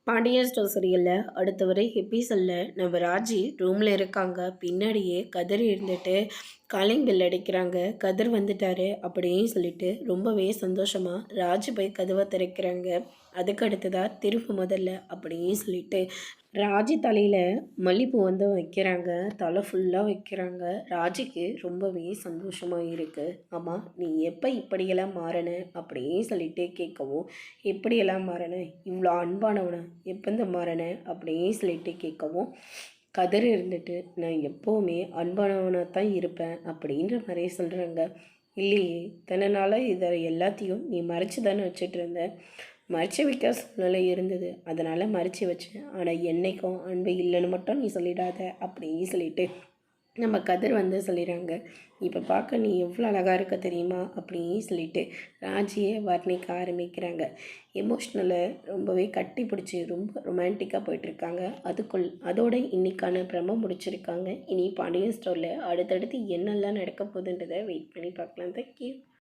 Pandian store சீரியலில் அடுத்த வரை எபிசோடில் நம்ம ராஜி ரூமில் இருக்காங்க. பின்னாடியே கதிர் இருந்துட்டு காலிங் பெல் அடிக்கிறாங்க. கதிர் வந்துட்டாரு அப்படின்னு சொல்லிட்டு ரொம்பவே சந்தோஷமாக ராஜி போய் கதவை திறக்கிறாங்க. அதுக்கு அடுத்ததாக திரும்ப முதல்ல அப்படின்னு சொல்லிட்டு ராஜி தலையில் மல்லிப்பூ வந்து வைக்கிறாங்க. தலை ஃபுல்லாக வைக்கிறாங்க. ராஜிக்கு ரொம்பவே சந்தோஷமாக இருக்குது. ஆமாம், நீ எப்போ இப்படியெல்லாம் மாறின அப்படின்னு சொல்லிட்டு கேட்கவும், எப்படியெல்லாம் மாறின, இவ்வளோ அன்பானவனை எப்போந்த மாறின அப்படின்னு சொல்லிட்டு கேட்கவும், கதிர் இருந்துட்டு நான் எப்போவுமே அன்பானவனாக தான் இருப்பேன் அப்படின்ற மாதிரி சொல்கிறாங்க. இல்லையே, தன்னால் இதை எல்லாத்தையும் நீ மறைச்சி தானே வச்சுட்டு இருந்த, மறைச்சி வைக்க சூழ்நிலை இருந்தது, அதனால் மறைச்சி வச்சேன். ஆனால் என்றைக்கும் அன்பு இல்லைன்னு மட்டும் நீ சொல்லிடாத அப்படின்னு சொல்லிட்டு நம்ம கதிர் வந்து சொல்லிடுறாங்க. இப்போ பார்க்க நீ எவ்வளோ அழகாக இருக்க தெரியுமா அப்படின்னு சொல்லிட்டு ராஜியை வர்ணிக்க ஆரம்பிக்கிறாங்க. எமோஷ்னலை ரொம்பவே கட்டி பிடிச்சி ரொம்ப ரொமான்டிக்காக போயிட்டுருக்காங்க. அதோட இன்றைக்கான ப்ரமோ முடிச்சிருக்காங்க. இனி பாண்டியன் ஸ்டோரில் அடுத்தடுத்து என்னெல்லாம் நடக்க போகுதுன்றதை வெயிட் பண்ணி பார்க்கலாம். தேங்க்யூ.